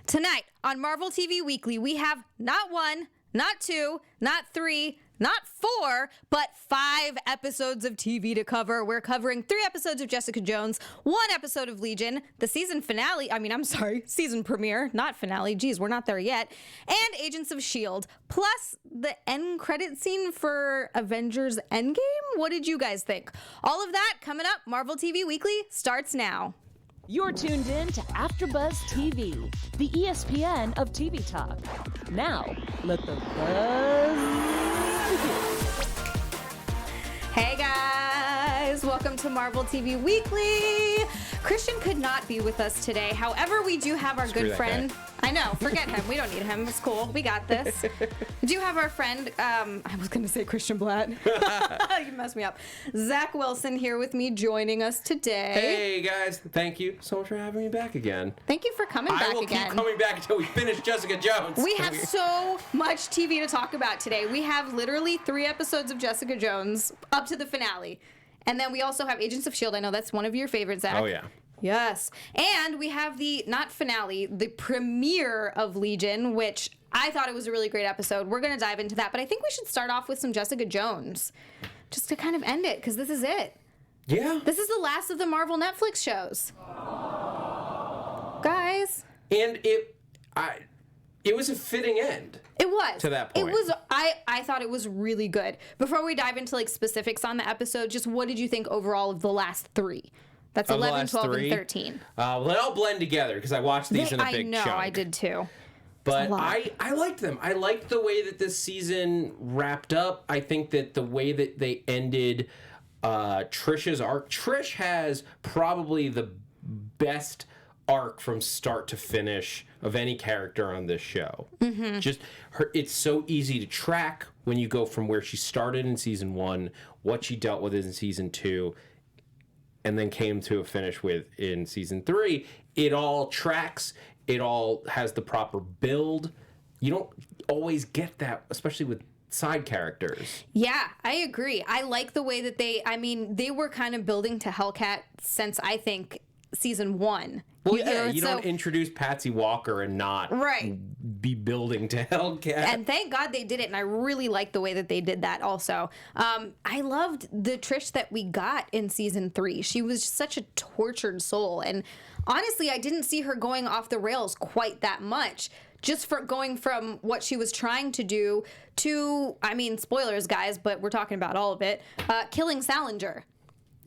Tonight on Marvel TV Weekly, we have not one, not two, not three, not four, but 5 episodes of TV to cover. We're covering 3 episodes of Jessica Jones, 1 episode of Legion, the season season premiere, not finale. Geez, we're not there yet. And Agents of S.H.I.E.L.D., plus the end credit scene for Avengers Endgame. What did you guys think? All of that coming up. Marvel TV Weekly starts now. You're tuned in to AfterBuzz TV, the ESPN of TV talk. Now, let the buzz begin. Hey guys, welcome to Marvel TV Weekly. Christian could not be with us today. However, we do have our good friend. I know, forget him. We don't need him. It's cool. We got this. We do have our friend, I was going to say Christian Bladt. You messed me up. Zach Wilson here with me, joining us today. Hey guys, thank you so much for having me back again. Thank you for coming back again. I will keep coming back until we finish Jessica Jones. We have so much TV to talk about today. We have literally 3 episodes of Jessica Jones up to the finale. And then we also have Agents of S.H.I.E.L.D. I know that's one of your favorites, Zach. Oh, yeah. Yes. And we have the, not finale, the premiere of Legion, which I thought it was a really great episode. We're going to dive into that. But I think we should start off with some Jessica Jones, just to kind of end it, because this is it. Yeah. This is the last of the Marvel Netflix shows. Guys. And it was a fitting end. It was. To that point. It was. I thought it was really good. Before we dive into like specifics on the episode, just what did you think overall of the last 3? That's 11, 12, 3? And 13. Well, they all blend together because I watched these in a big chunk. I did too. But I liked them. I liked the way that this season wrapped up. I think that the way that they ended Trish's arc. Trish has probably the best arc from start to finish of any character on this show. Mm-hmm. Just her, it's so easy to track when you go from where she started in season 1, what she dealt with in season 2, and then came to a finish with in season 3. It all tracks. It all has the proper build. You don't always get that, especially with side characters. Yeah, I agree. I like the way that they were kind of building to Hellcat since, I think, season 1. Well, you don't introduce Patsy Walker and not be building to Hellcat. And thank God they did it, and I really liked the way that they did that also. I loved the Trish that we got in season 3. She was such a tortured soul, and honestly, I didn't see her going off the rails quite that much. Just for going from what she was trying to do to, spoilers, guys, but we're talking about all of it, killing Salinger.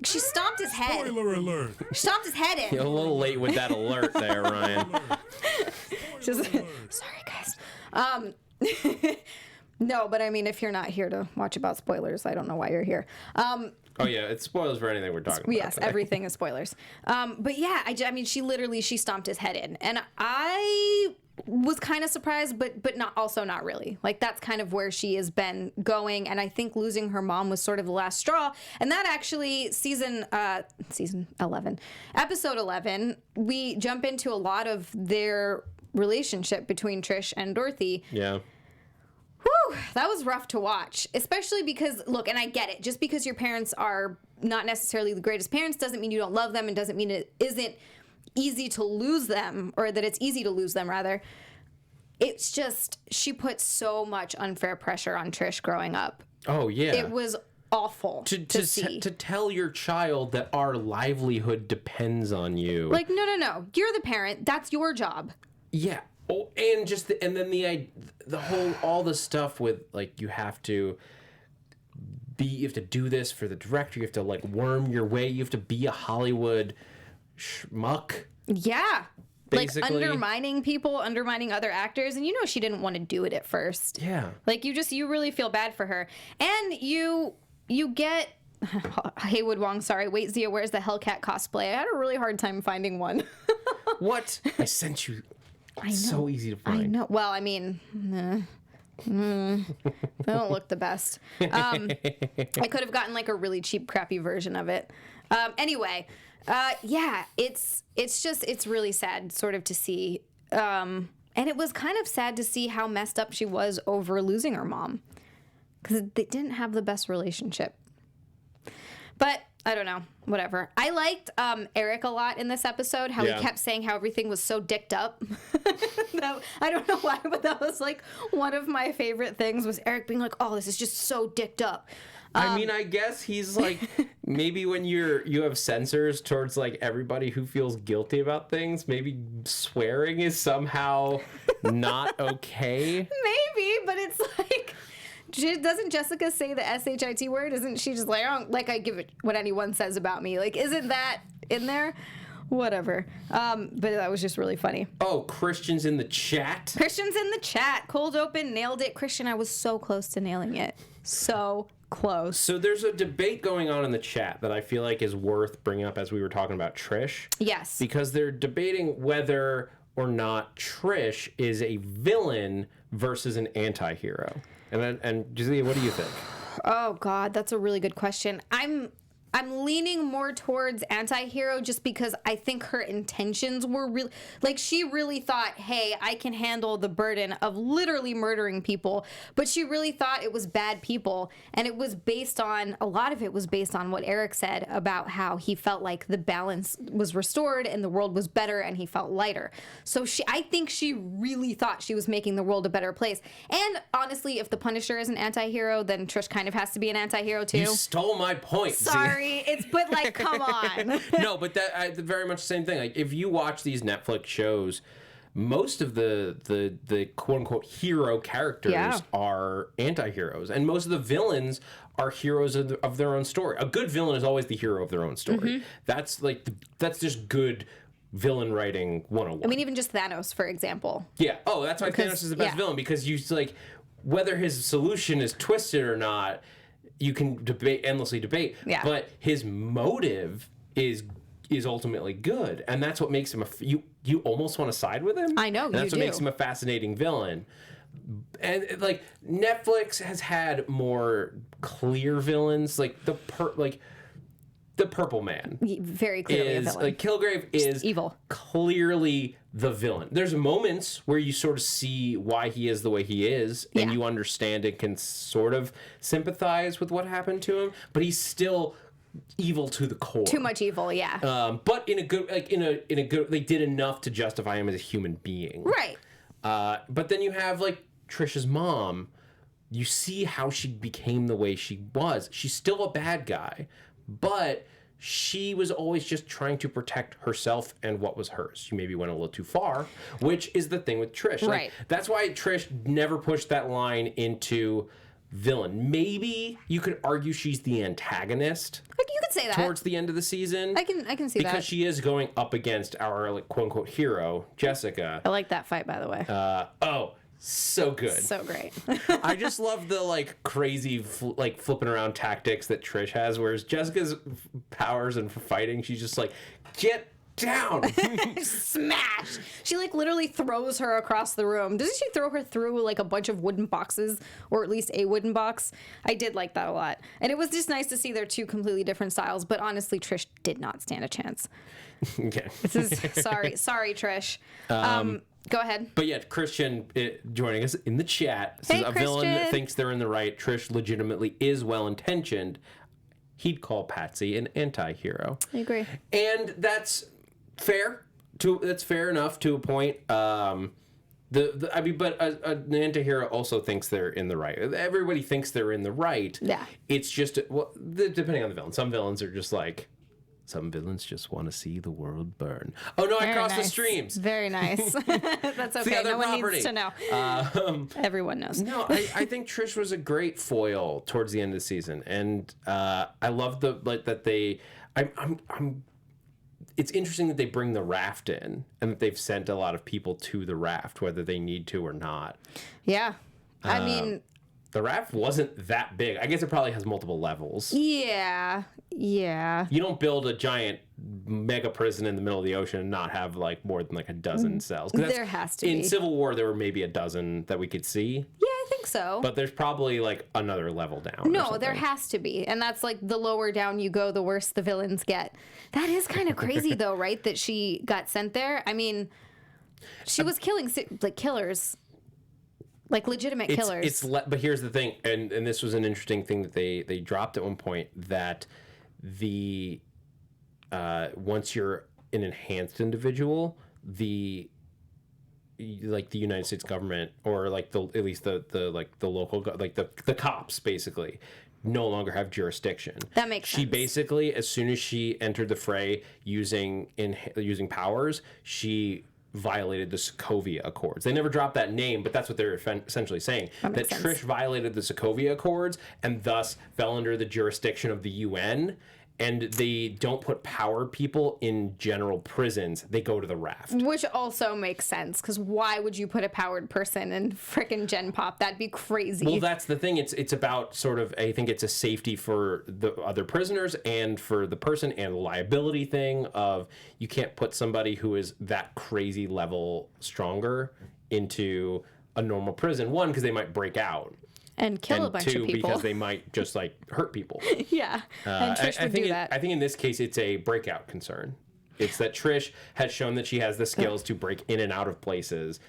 She stomped his head. Spoiler alert. She stomped his head in. You're a little late with that alert there, Ryan. Sorry, guys. No, but if you're not here to watch about spoilers, I don't know why you're here. Oh, yeah, it's spoilers for anything we're talking about. Yes, today. Everything is spoilers. But yeah, she stomped his head in. And I was kind of surprised, but not really. Like, that's kind of where she has been going, and I think losing her mom was sort of the last straw. And that actually, season 11, episode 11, we jump into a lot of their relationship between Trish and Dorothy. Yeah. Whew, that was rough to watch, especially because, look, and I get it, just because your parents are not necessarily the greatest parents doesn't mean you don't love them, and doesn't mean it isn't easy to lose them, or that it's easy to lose them, rather. It's just, she put so much unfair pressure on Trish growing up. Oh, yeah. It was awful to see. To tell your child that our livelihood depends on you. Like, no. You're the parent. That's your job. Yeah. Oh, and all the stuff with, like, you have to do this for the director. You have to, like, worm your way. You have to be a Hollywood schmuck. Yeah. Basically. Like, undermining people, undermining other actors. And she didn't want to do it at first. Yeah. Like, you really feel bad for her. And you get... Haywood Wong, sorry. Wait, Zia, where's the Hellcat cosplay? I had a really hard time finding one. What? I sent you... I know. So easy to find. I know. Well, they don't look the best. I could have gotten like a really cheap, crappy version of it. Anyway, it's really sad sort of to see. And it was kind of sad to see how messed up she was over losing her mom, because they didn't have the best relationship. But I don't know, whatever. I liked Eric a lot in this episode, how he kept saying how everything was so dicked up. I don't know why, but that was like one of my favorite things was Eric being like, "Oh, this is just so dicked up." I mean, I guess he's like, maybe when you have censors towards like everybody who feels guilty about things, maybe swearing is somehow not okay. Maybe, but it's like, doesn't Jessica say the shit word? Isn't she just like, I don't like I give it what anyone says about me? Like, isn't that in there? Whatever. But that was just really funny. Oh, Christian's in the chat. Christian's in the chat. Cold open, nailed it. Christian, I was so close to nailing it. So close. So there's a debate going on in the chat that I feel like is worth bringing up as we were talking about Trish. Yes. Because they're debating whether or not Trish is a villain versus an anti-hero. And Jazia, what do you think? Oh God, that's a really good question. I'm leaning more towards anti-hero just because I think her intentions were really, like, she really thought, hey, I can handle the burden of literally murdering people, but she really thought it was bad people, and it was based on, a lot of it was based on what Eric said about how he felt like the balance was restored and the world was better and he felt lighter. So I think she really thought she was making the world a better place. And honestly, if the Punisher is an anti-hero, then Trish kind of has to be an anti-hero too. You stole my point. Sorry. But like, come on. No, but very much the same thing. Like, if you watch these Netflix shows, most of the quote unquote hero characters are anti-heroes, and most of the villains are heroes of their own story. A good villain is always the hero of their own story. That's like that's just good villain writing 101. I mean, even just Thanos, for example. Yeah. Oh, that's why Thanos is the best villain, because you like whether his solution is twisted or not. You can endlessly debate, but his motive is ultimately good, and that's what makes him you almost want to side with him. I know, and that's what makes him a fascinating villain. And like Netflix has had more clear villains, like the Purple Man. Very clearly a villain. Like Kilgrave is evil. Clearly the villain. There's moments where you sort of see why he is the way he is, and you understand and can sort of sympathize with what happened to him, but he's still evil to the core. Too much evil, yeah. But in a good, like in a good, they did enough to justify him as a human being. Right. But then you have like Trish's mom. You see how she became the way she was. She's still a bad guy, but she was always just trying to protect herself and what was hers. She maybe went a little too far, which is the thing with Trish. Right. Like, that's why Trish never pushed that line into villain. Maybe you could argue she's the antagonist. You could say that. Towards the end of the season. I can see that. Because she is going up against our like quote unquote hero, Jessica. I like that fight, by the way. So good. So great. I just love the like crazy like flipping around tactics that Trish has, whereas Jessica's powers and for fighting, she's just like, get down. Smash. She like literally throws her across the room. Doesn't she throw her through like a bunch of wooden boxes, or at least a wooden box? I did like that a lot. And it was just nice to see their two completely different styles, but honestly Trish did not stand a chance. Okay. This is sorry Trish. Go ahead. But yeah, Christian joining us in the chat says a villain that thinks they're in the right. Trish legitimately is well-intentioned. He'd call Patsy an anti-hero. I agree. And that's fair. That's fair enough to a point. I mean, but an anti-hero also thinks they're in the right. Everybody thinks they're in the right. Yeah. It's just, well, depending on the villain. Some villains are just like, some villains just want to see the world burn. Oh no, I crossed the streams. Very nice. That's okay. No one needs to know. Everyone knows. No, I think Trish was a great foil towards the end of the season, and I love that they. It's interesting that they bring the raft in, and that they've sent a lot of people to the raft, whether they need to or not. Yeah, I mean. The raft wasn't that big. I guess it probably has multiple levels. Yeah. You don't build a giant mega prison in the middle of the ocean and not have like more than like a dozen cells. There has to be. In Civil War, there were maybe a dozen that we could see. Yeah, I think so. But there's probably like another level down. No, there has to be. And that's like the lower down you go, the worse the villains get. That is kind of crazy though, right? That she got sent there. I mean, she was killing like killers. Like legitimate killers. But here's the thing, and this was an interesting thing that they dropped at one point, that the once you're an enhanced individual, the like the United States government or like at least the local like the cops basically no longer have jurisdiction. That makes sense. She basically, as soon as she entered the fray using powers, she violated the Sokovia Accords. They never dropped that name, but that's what they're essentially saying. That Trish violated the Sokovia Accords and thus fell under the jurisdiction of the UN. And they don't put powered people in general prisons. They go to the raft. Which also makes sense, because why would you put a powered person in frickin' Gen Pop? That'd be crazy. Well, that's the thing. It's about sort of, I think it's a safety for the other prisoners and for the person, and the liability thing of you can't put somebody who is that crazy level stronger into a normal prison. One, because they might break out. And kill a bunch of people. Because they might just like hurt people. Yeah. And Trish would do that. I think in this case it's a breakout concern. It's that Trish has shown that she has the skills to break in and out of places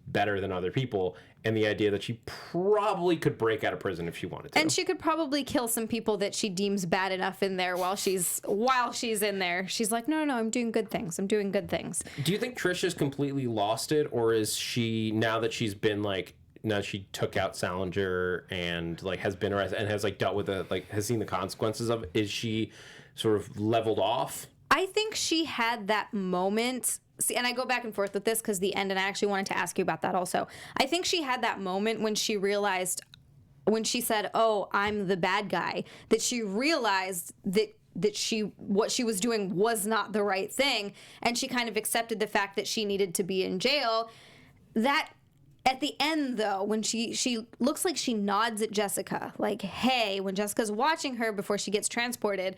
better than other people, and the idea that she probably could break out of prison if she wanted to. And she could probably kill some people that she deems bad enough in there while she's in there. She's like, no, I'm doing good things. I'm doing good things. Do you think Trish has completely lost it, or is she, now that she's been like, now she took out Salinger and like has been arrested and has like dealt with the like has seen the consequences of it, is she sort of leveled off? I think she had that moment. See, and I go back and forth with this because the end, and I actually wanted to ask you about that also. I think she had that moment when she realized, when she said, "Oh, I'm the bad guy," that she realized that what she was doing was not the right thing, and she kind of accepted the fact that she needed to be in jail. That at the end, though, when she looks like she nods at Jessica, like, hey, when Jessica's watching her before she gets transported.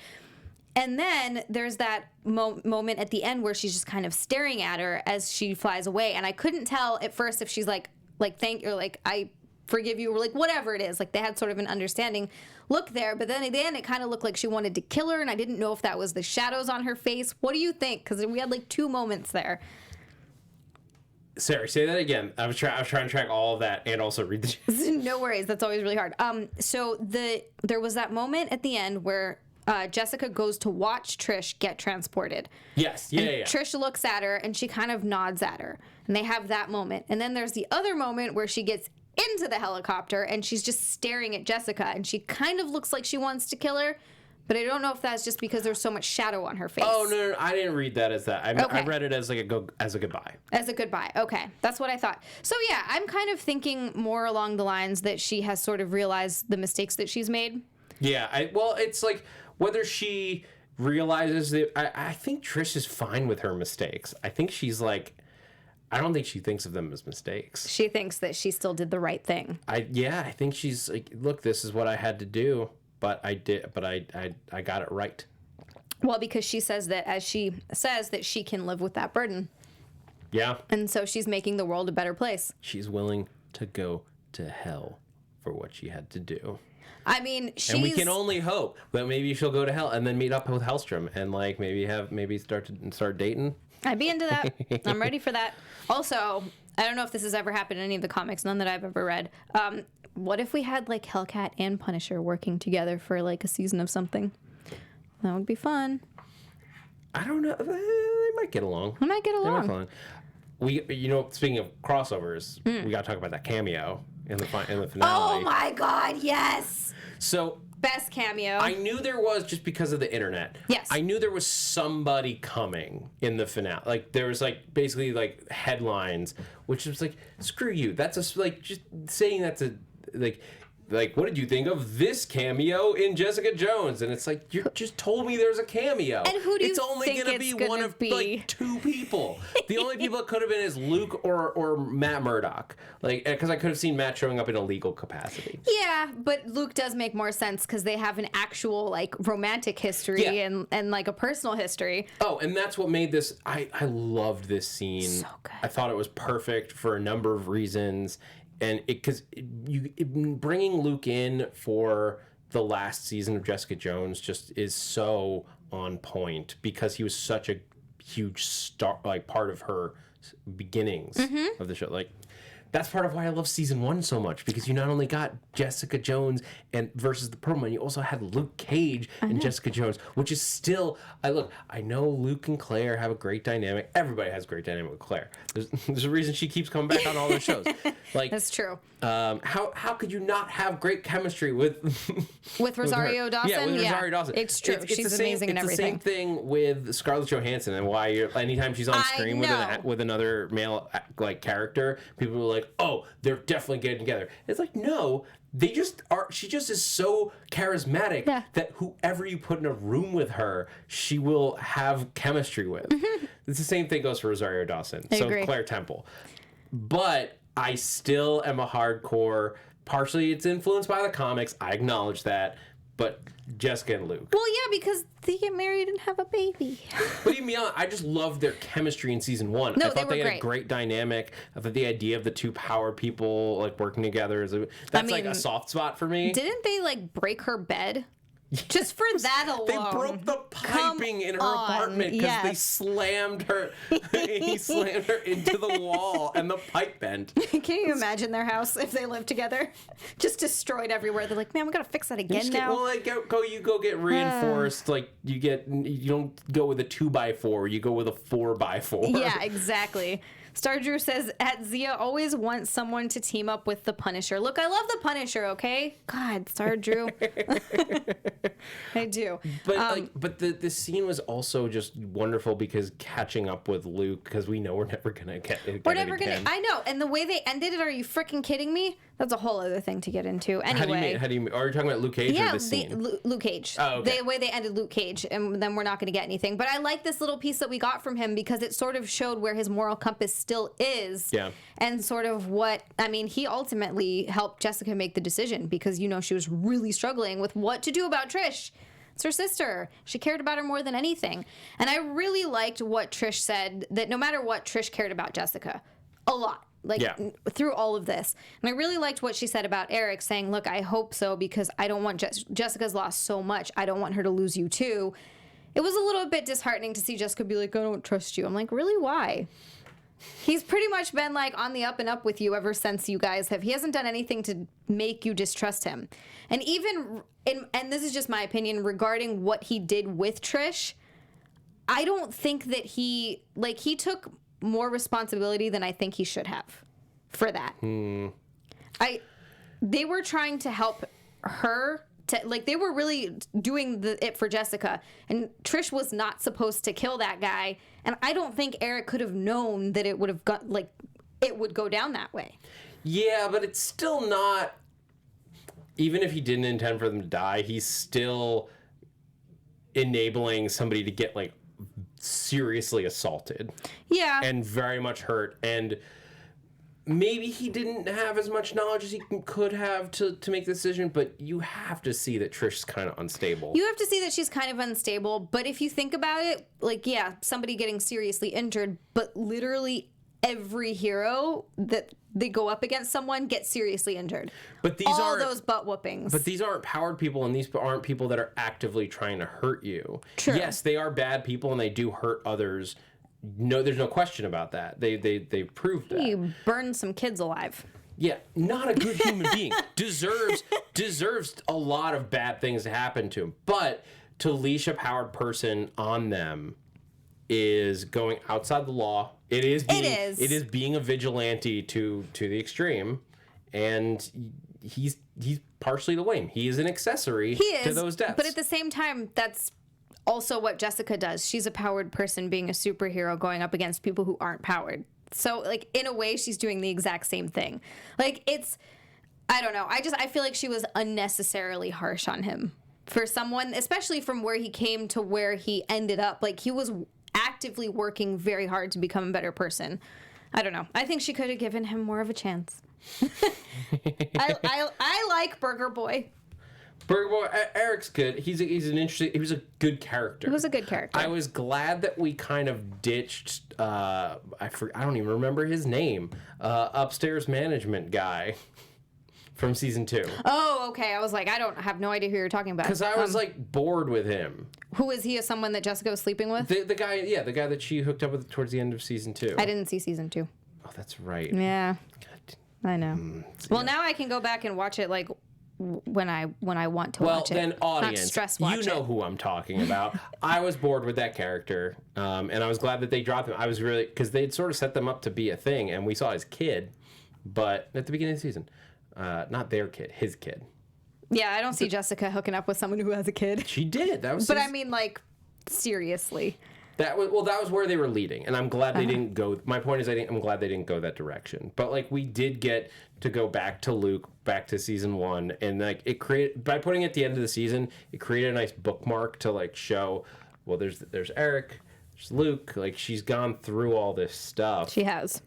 And then there's that moment at the end where she's just kind of staring at her as she flies away. And I couldn't tell at first if she's like thank you, or like, I forgive you, or like whatever it is. Like they had sort of an understanding look there. But then at the end, it kind of looked like she wanted to kill her. And I didn't know if that was the shadows on her face. What do you think? Because we had like 2 moments there. Sarah, say that again. I was trying to track all of that and also read the... No worries. That's always really hard. So there was that moment at the end where Jessica goes to watch Trish get transported. Yes. Yeah. Trish looks at her and she kind of nods at her. And they have that moment. And then there's the other moment where she gets into the helicopter and she's just staring at Jessica. And she kind of looks like she wants to kill her. But I don't know if that's just because there's so much shadow on her face. Oh, no, I didn't read that as that. I read it as like as a goodbye. As a goodbye. Okay. That's what I thought. So yeah, I'm kind of thinking more along the lines that she has sort of realized the mistakes that she's made. Yeah. Well, it's like whether she realizes that, I think Trish is fine with her mistakes. I think she's like, I don't think she thinks of them as mistakes. She thinks that she still did the right thing. I think she's like, look, this is what I had to do. But I got it right. Well, because she says that, as she says, that she can live with that burden. Yeah. And so she's making the world a better place. She's willing to go to hell for what she had to do. I mean, and we can only hope that maybe she'll go to hell and then meet up with Hellstrom and like maybe start dating. I'd be into that. I'm ready for that. Also, I don't know if this has ever happened in any of the comics, none that I've ever read. What if we had like Hellcat and Punisher working together for like a season of something? That would be fun. I don't know. They might get along. They might get along. Speaking of crossovers, we got to talk about that cameo in the finale. Oh my God, yes. So best cameo. I knew there was, just because of the internet. Yes. I knew there was somebody coming in the finale. Like there was like basically like headlines, which was like, screw you. That's like just saying that's a like what did you think of this cameo in Jessica Jones? And it's like, you just told me there's a cameo. And who do you it's only think gonna it's be gonna one of be? Like 2 people. The only people it could have been is Luke or Matt Murdock. Like, because I could have seen Matt showing up in a legal capacity. Yeah, but Luke does make more sense because they have an actual like romantic history and like a personal history. Oh, and that's what made this. I loved this scene. So good. I thought it was perfect for a number of reasons. And because bringing Luke in for the last season of Jessica Jones just is so on point, because he was such a huge part of her beginnings of the show. Like that's part of why I love season 1 so much, because you not only got Jessica Jones and versus the Pearl Man, you also had Luke Cage and Jessica Jones, which is still. I know Luke and Claire have a great dynamic. Everybody has a great dynamic with Claire. There's a reason she keeps coming back on all their shows. Like That's true. How could you not have great chemistry with Rosario Dawson? Yeah, with Rosario Dawson. It's true. She's amazing in everything. It's the same thing with Scarlett Johansson, and why anytime she's on screen with another male like character, people are like, oh, they're definitely getting together. It's like, no, they just are. She just is so charismatic that whoever you put in a room with her, she will have chemistry with. It's the same thing goes for Rosario Dawson. I agree. Claire Temple. But I still am a hardcore. Partially, it's influenced by the comics. I acknowledge that. But Jessica and Luke. Well, yeah, because they get married and have a baby. But even beyond, I just loved their chemistry in season 1. No, I thought they had were a great dynamic. I thought the idea of the two power people like working together that's like a soft spot for me. Didn't they like break her bed? Just for that alone. They broke the piping in her apartment because they slammed her. He slammed her into the wall and the pipe bent. Can you imagine their house if they lived together? Just destroyed everywhere. They're like, man, we gotta fix that again now. Well, like, you go get reinforced. Like you don't go with a 2x4. You go with a 4x4. Yeah, exactly. Star Drew says, at Xia always wants someone to team up with the Punisher. Look, I love the Punisher, okay? God, Star Drew. I do. But the scene was also just wonderful because catching up with Luke, because we know we're never going to get it again. I know. And the way they ended it, are you freaking kidding me? That's a whole other thing to get into. Anyway. How do you mean? Are you talking about Luke Cage or this scene? Luke Cage. Oh, okay. The way they ended Luke Cage, and then we're not going to get anything. But I like this little piece that we got from him because it sort of showed where his moral compass still is. Yeah. And sort of he ultimately helped Jessica make the decision because, she was really struggling with what to do about Trish. It's her sister. She cared about her more than anything. And I really liked what Trish said, that no matter what, Trish cared about Jessica a lot. Through all of this. And I really liked what she said about Eric, saying, look, I hope so, because I don't want Jessica's lost so much. I don't want her to lose you too. It was a little bit disheartening to see Jessica be like, I don't trust you. I'm like, really? Why? He's pretty much been like on the up and up with you ever since you guys have. He hasn't done anything to make you distrust him. And even, and this is just my opinion regarding what he did with Trish, I don't think that he took more responsibility than I think he should have for that. They were trying to help her they were really doing it for Jessica, and Trish was not supposed to kill that guy, and I don't think Eric could have known that it would have it would go down that way. Yeah, but it's still not, even if he didn't intend for them to die, he's still enabling somebody to get seriously assaulted. Yeah. And very much hurt. And maybe he didn't have as much knowledge as he could have to make the decision, but you have to see that Trish's kind of unstable. You have to see that she's kind of unstable, but if you think about it, somebody getting seriously injured, but literally every hero that they go up against someone gets seriously injured. But these all those butt whoopings. But these aren't powered people, and these aren't people that are actively trying to hurt you. True. Yes, they are bad people, and they do hurt others. No, there's no question about that. They proved that. You burned some kids alive. Yeah, not a good human being. Deserves a lot of bad things to happen to him. But to leash a powered person on them is going outside the law. It is being a vigilante to the extreme, and he's partially to blame. He is an accessory to those deaths. But at the same time, that's also what Jessica does. She's a powered person being a superhero going up against people who aren't powered. So in a way, she's doing the exact same thing. I don't know. I feel like she was unnecessarily harsh on him for someone, especially from where he came to where he ended up. He was actively working very hard to become a better person. I don't know. I think she could have given him more of a chance. I like Burger Boy. Burger Boy, Eric's good. He was a good character. He was a good character. I was glad that we kind of ditched, I don't even remember his name, upstairs management guy from season 2. Oh, okay. I was like, I have no idea who you're talking about. Because I was bored with him. Who is he? Someone that Jessica was sleeping with? The guy that she hooked up with towards the end of season 2. I didn't see season 2. Oh, that's right. Yeah. God, I know. Well, now I can go back and watch it like when I want to watch it. Well, then audience, not stress watch you know it. who I'm talking about. I was bored with that character, and I was glad that they dropped him. I was really, because they'd sort of set them up to be a thing, and we saw his kid, but at the beginning of the season. Not their kid, his kid. Yeah, I don't see Jessica hooking up with someone who has a kid. She did. That was. But I mean, like, seriously. That was where they were leading, and I'm glad they didn't go. My point is, I'm glad they didn't go that direction. But like, we did get to go back to Luke, back to season 1, and like it created, by putting it at the end of the season, it created a nice bookmark to like show. Well, there's Eric, there's Luke. Like, she's gone through all this stuff. She has.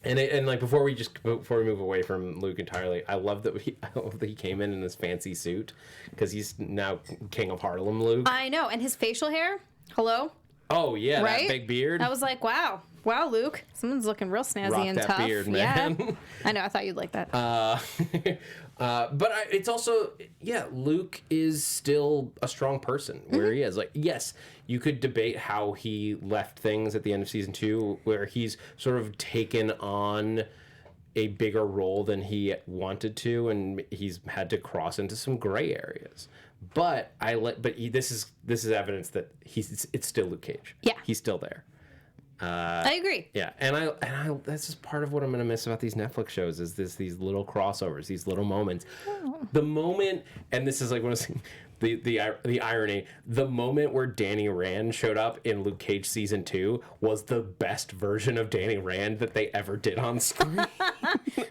And like before we move away from Luke entirely, I love that he came in this fancy suit because he's now King of Harlem Luke. I know, and his facial hair. Hello. Oh yeah, right? That big beard. I was like, wow, Luke, someone's looking real snazzy Rock and that tough. beard, man. Yeah, I know. I thought you'd like that. But it's also, Luke is still a strong person where he is. Like, yes, you could debate how he left things at the end of season 2, where he's sort of taken on a bigger role than he wanted to, and he's had to cross into some gray areas. But this is evidence that it's still Luke Cage. Yeah, he's still there. I agree. Yeah, and I that's just part of what I'm gonna miss about these Netflix shows is these little crossovers, these little moments. Oh. The moment, and this is like one of the irony. The moment where Danny Rand showed up in Luke Cage season 2 was the best version of Danny Rand that they ever did on screen.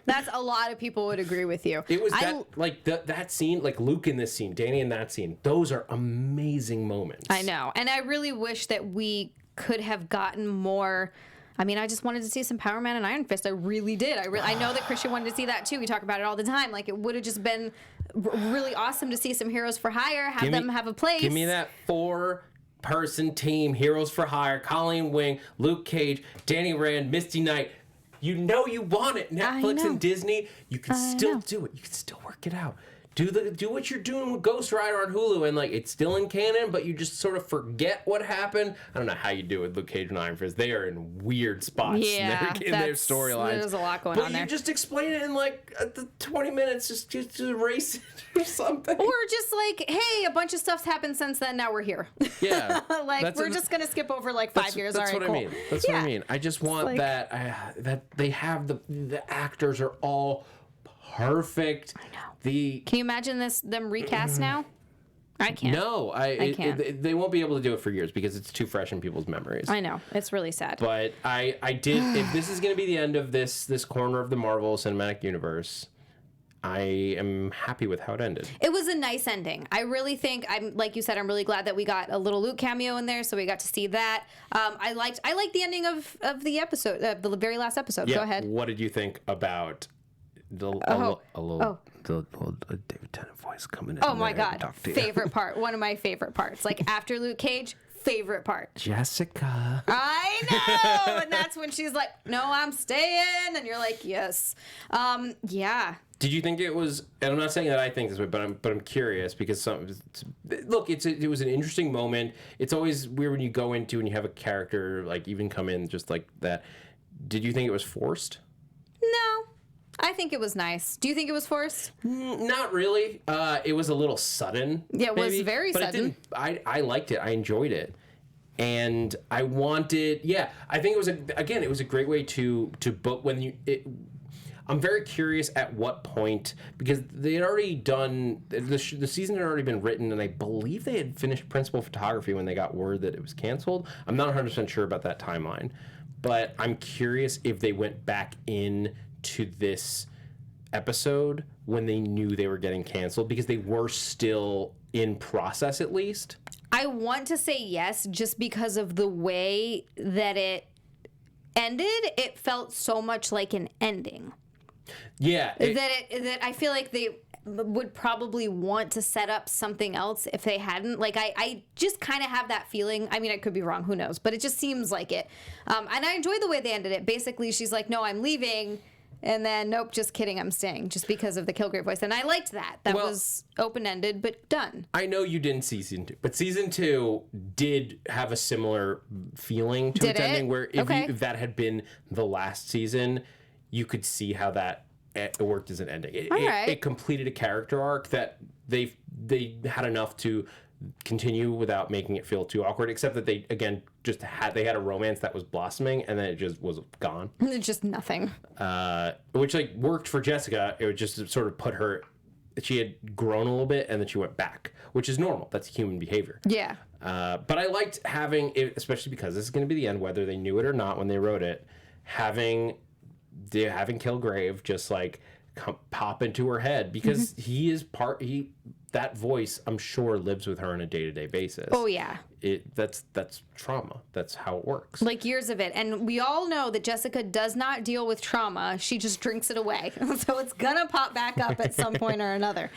That's a lot of people would agree with you. It was that scene, like Luke in this scene, Danny in that scene. Those are amazing moments. I know, and I really wish that we could have gotten more. I mean, I just wanted to see some Power Man and Iron Fist. I really did. I know that Christian wanted to see that too. We talk about it all the time. Like, it would have just been really awesome to see some Heroes for Hire, have them have a place. Give me that 4-person team, Heroes for Hire, Colleen Wing, Luke Cage, Danny Rand, Misty Knight. You know you want it. Netflix and Disney, you can still do it. You can still work it out. Do what you're doing with Ghost Rider on Hulu, and like it's still in canon, but you just sort of forget what happened. I don't know how you do it with Luke Cage and Iron Fist. They are in weird spots in their storylines. There's a lot going on there. But you just explain it in like 20 minutes, just erase it or something. Or just like, hey, a bunch of stuff's happened since then. Now we're here. Yeah, like we're just gonna skip over like 5 years. That's all right, what cool. I mean. That's what I mean. I just want like, that they have the actors are all perfect. I know. Can you imagine them recast now? I can't. No, I can't. They won't be able to do it for years because it's too fresh in people's memories. I know. It's really sad. But I did. If this is going to be the end of this corner of the Marvel Cinematic Universe, I am happy with how it ended. It was a nice ending. I really think like you said, I'm really glad that we got a little Luke cameo in there, so we got to see that. I liked the ending of the episode, the very last episode. Yeah. Go ahead. What did you think about the David Tennant voice coming in? Oh my God, favorite part. One of my favorite parts. Like after Luke Cage, favorite part. Jessica. I know, and that's when she's like, "No, I'm staying," and you're like, "Yes, yeah." Did you think it was? And I'm not saying that I think this way, but I'm curious because it was an interesting moment. It's always weird when you go into and you have a character like even come in just like that. Did you think it was forced? No. I think it was nice. Do you think it was forced? Not really. It was a little sudden. Yeah, it was very but sudden. I liked it. I enjoyed it. And I wanted, I think it was a great way to book I'm very curious at what point, because they had already done, the season had already been written, and I believe they had finished principal photography when they got word that it was canceled. I'm not 100% sure about that timeline, but I'm curious if they went back in to this episode when they knew they were getting canceled, because they were still in process at least. I want to say yes, just because of the way that it ended. It felt so much like an ending. Yeah. That I feel like they would probably want to set up something else if they hadn't. Like, I just kind of have that feeling. I mean, I could be wrong, who knows? But it just seems like it. And I enjoy the way they ended it. Basically, she's like, no, I'm leaving. And then, nope, just kidding, I'm staying, just because of the Kilgrave voice. And I liked that. That was open-ended, but done. I know you didn't see season 2, but season 2 did have a similar feeling to its ending, where if that had been the last season, you could see how that it worked as an ending. right. It completed a character arc that they had enough to continue without making it feel too awkward, except that they again just had a romance that was blossoming and then it just was gone. It's just nothing. Which like worked for Jessica. It would just sort of put her, she had grown a little bit and then she went back, which is normal. That's human behavior. Yeah. But I liked having it, especially because this is going to be the end, whether they knew it or not when they wrote it, having Kilgrave just like pop into her head, because that voice, I'm sure, lives with her on a day-to-day basis. Oh yeah. That's trauma. That's how it works. Like years of it. And we all know that Jessica does not deal with trauma. She just drinks it away. So it's gonna pop back up at some point or another.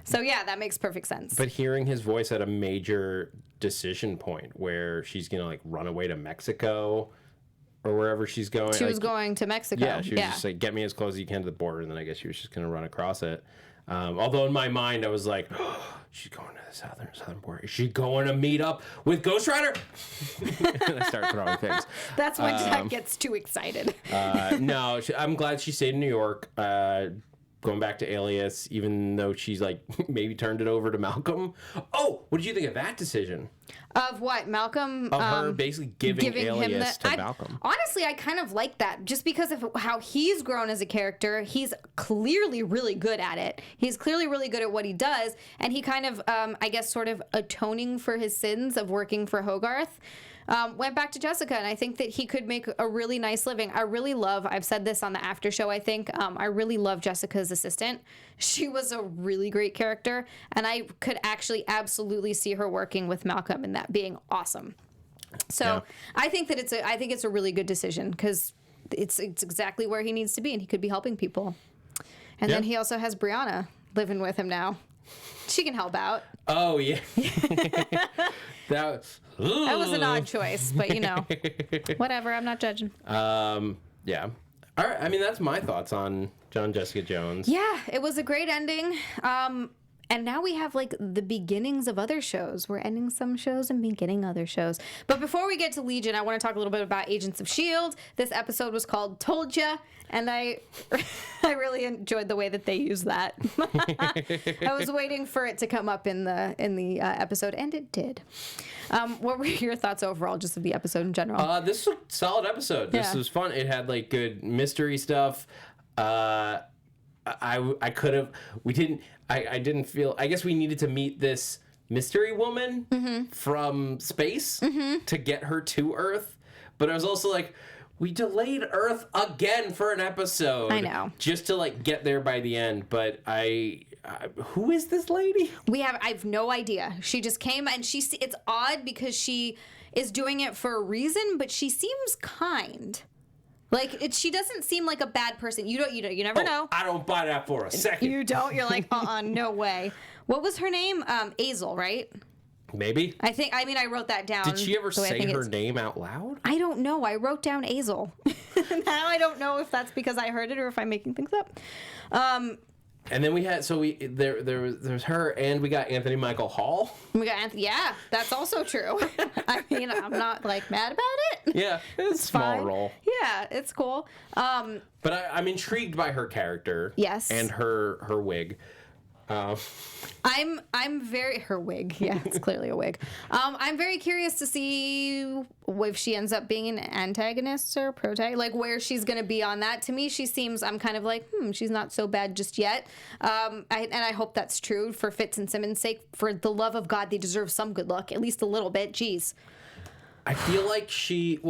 So yeah, that makes perfect sense. But hearing his voice at a major decision point where she's gonna like run away to Mexico or wherever she's going. She was going to Mexico. Yeah, she was just like, get me as close as you can to the border, and then I guess she was just gonna run across it. Although in my mind I was like, oh, she's going to the southern border. Is she going to meet up with Ghost Rider? And I start throwing things. That's when Jack gets too excited. No, I'm glad she stayed in New York. Going back to Alias, even though she's like maybe turned it over to Malcolm. Oh, what did you think of that decision? Of what? Malcolm? Of her basically giving Alias to Malcolm. Honestly, I kind of like that just because of how he's grown as a character. He's clearly really good at it. He's clearly really good at what he does. And he kind of, I guess, sort of atoning for his sins of working for Hogarth. Went back to Jessica, and I think that he could make a really nice living. I've said this on the after show, I think, I really love Jessica's assistant. She was a really great character, and I could actually absolutely see her working with Malcolm and that being awesome. So yeah. I think it's a really good decision, because it's exactly where he needs to be, and he could be helping people. And then he also has Brianna living with him now. She can help out. Oh, yeah. That was an odd choice, but whatever. I'm not judging. Yeah. All right. I mean, that's my thoughts on John Jessica Jones. Yeah, it was a great ending. And now we have like the beginnings of other shows. We're ending some shows and beginning other shows. But before we get to Legion, I want to talk a little bit about Agents of S.H.I.E.L.D. This episode was called Told Ya, and I really enjoyed the way that they used that. I was waiting for it to come up in the episode, and it did. What were your thoughts overall, just of the episode in general? This was a solid episode. This was fun. It had like good mystery stuff. I could have. We didn't. I didn't feel. I guess we needed to meet this mystery woman from space to get her to Earth. But I was also like, we delayed Earth again for an episode. I know. Just to like get there by the end. But who is this lady? I have no idea. She just came, and it's odd because she is doing it for a reason, but she seems kind. Like, she doesn't seem like a bad person. You never know. I don't buy that for a second. You don't? You're like, no way. What was her name? Azel, right? Maybe. I wrote that down. Did she ever say her name out loud? I don't know. I wrote down Azel. Now I don't know if that's because I heard it or if I'm making things up. And then we had, there's her, and we got Anthony Michael Hall. We got Anthony, yeah, that's also true. I mean, I'm not like mad about it. Yeah, it's a small role. Yeah, it's cool. But I'm intrigued by her character. Yes. And her wig. I'm very her wig. Yeah, it's clearly a wig. I'm very curious to see if she ends up being an antagonist or protagonist, like where she's gonna be on that. To me, she seems. I'm kind of like, she's not so bad just yet. I hope that's true for Fitz and Simmons' sake. For the love of God, they deserve some good luck, at least a little bit. Jeez. I feel like she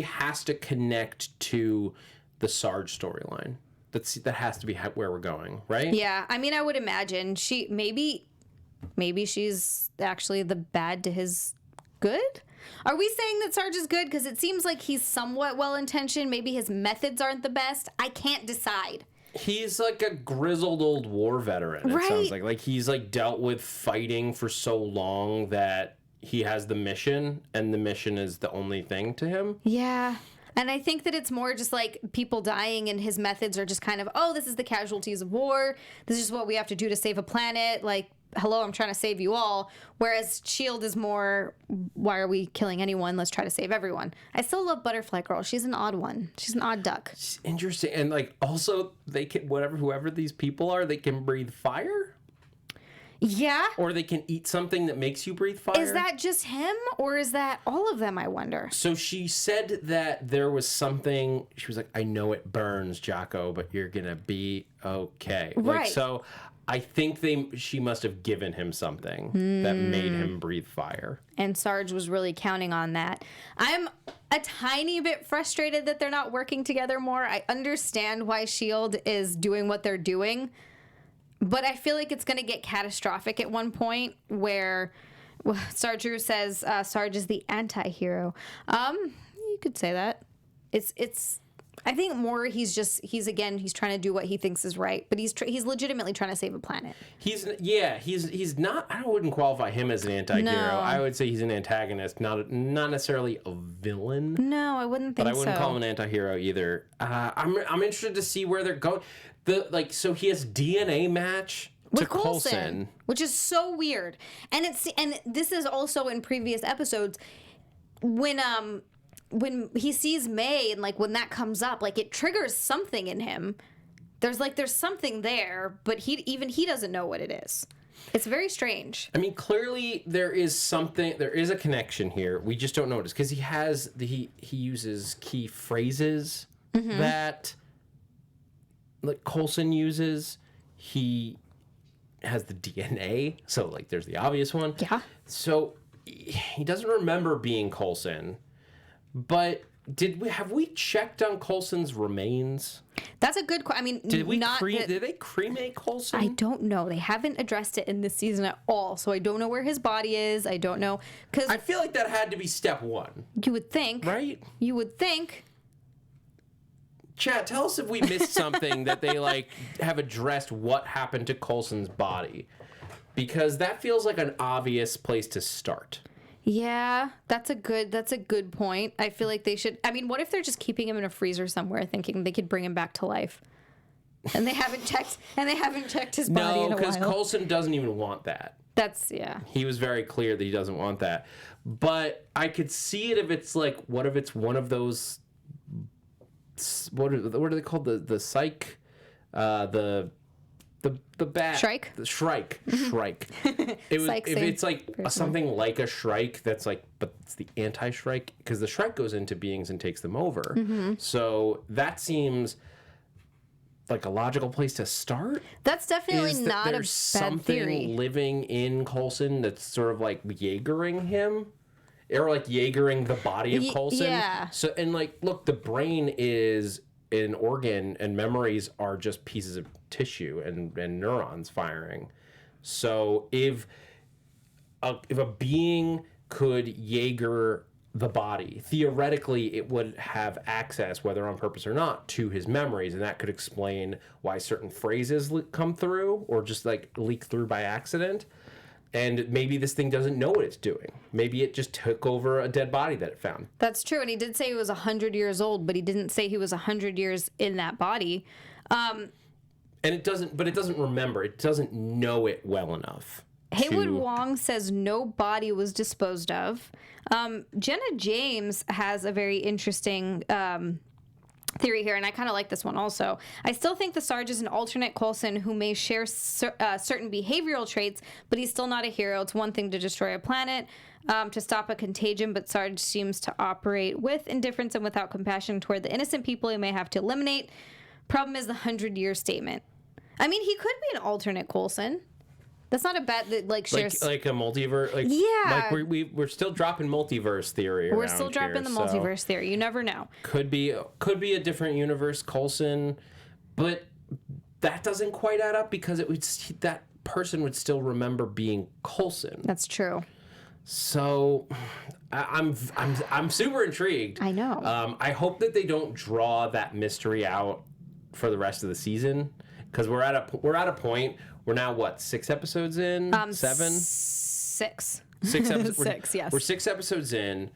has to connect to the Sarge storyline. That has to be where we're going, right? Yeah, I mean, I would imagine she maybe she's actually the bad to his good. Are we saying that Sarge is good? Because it seems like he's somewhat well-intentioned. Maybe his methods aren't the best. I can't decide. He's like a grizzled old war veteran. It sounds like he's like dealt with fighting for so long that he has the mission, and the mission is the only thing to him. Yeah. And I think that it's more just like people dying, and his methods are just kind of, this is the casualties of war. This is what we have to do to save a planet. Like, hello, I'm trying to save you all. Whereas S.H.I.E.L.D. is more, why are we killing anyone? Let's try to save everyone. I still love Butterfly Girl. She's an odd one. She's an odd duck. It's interesting. And like, also they can, whoever these people are, they can breathe fire. Yeah. Or they can eat something that makes you breathe fire. Is that just him or is that all of them, I wonder? So she said that there was something, she was like, I know it burns, Jocko, but you're going to be okay. Right. Like, so I think she must have given him something that made him breathe fire. And Sarge was really counting on that. I'm a tiny bit frustrated that they're not working together more. I understand why S.H.I.E.L.D. is doing what they're doing. But I feel like it's going to get catastrophic at one point where Sarge says Sarge is the anti-hero. You could say that. It's. I think more he's trying to do what he thinks is right, but he's legitimately trying to save a planet. He's not. I wouldn't qualify him as an anti-hero. No. I would say he's an antagonist, not necessarily a villain. No, I wouldn't think so. But I wouldn't call him an anti-hero either. I'm interested to see where they're going. So he has DNA match to with Coulson, which is so weird. And this is also in previous episodes when he sees May and like when that comes up, like it triggers something in him. There's something there, but he doesn't know what it is. It's very strange. I mean, clearly there is something. There is a connection here. We just don't know what it is because he uses key phrases that like Coulson uses. He has the DNA, so like there's the obvious one. Yeah. So he doesn't remember being Coulson, but have we checked on Coulson's remains? That's a good question. I mean, did they cremate Coulson? I don't know. They haven't addressed it in this season at all, so I don't know where his body is. I don't know because I feel like that had to be step one. You would think, right? You would think. Chat, tell us if we missed something that they like have addressed what happened to Coulson's body, because that feels like an obvious place to start. Yeah, that's a good point. I feel like they should. I mean, what if they're just keeping him in a freezer somewhere, thinking they could bring him back to life, and they haven't checked his body in a while? No, because Coulson doesn't even want that. Yeah. He was very clear that he doesn't want that. But I could see it if it's like, what if it's one of those. What are they called? The psych, the bat. Shrike? The Shrike. Shrike. If it's like something like a Shrike that's like, but it's the anti-Shrike, because the Shrike goes into beings and takes them over. So that seems like a logical place to start. That's definitely not a bad theory. There's something living in Coulson that's sort of like Jaegering him. Or like Jaegering the body of Coulson. Yeah. So, and like, look, the brain is an organ and memories are just pieces of tissue and neurons firing. So if a being could Jaeger the body, theoretically it would have access, whether on purpose or not, to his memories, and that could explain why certain phrases come through or just like leak through by accident. And maybe this thing doesn't know what it's doing. Maybe it just took over a dead body that it found. That's true. And he did say he was 100 years old, but he didn't say he was 100 years in that body. And it doesn't remember. It doesn't know it well enough. Haywood Wong says no body was disposed of. Jenna James has a very interesting theory here, and I kind of like this one also. I still think the Sarge is an alternate Coulson who may share certain behavioral traits, but he's still not a hero. It's one thing to destroy a planet, to stop a contagion, but Sarge seems to operate with indifference and without compassion toward the innocent people he may have to eliminate. Problem is the 100-year statement. I mean, he could be an alternate Coulson. That's not a bad shares like a multiverse. Like, yeah, like we're still dropping multiverse theory. We're still dropping the multiverse theory. You never know. Could be a different universe Coulson, but that doesn't quite add up because that person would still remember being Coulson. That's true. So I'm super intrigued. I know. I hope that they don't draw that mystery out for the rest of the season, because we're at a point. We're now, what, 6 episodes in? 7? 6. 6 episodes. 6, yes. We're 6 episodes in,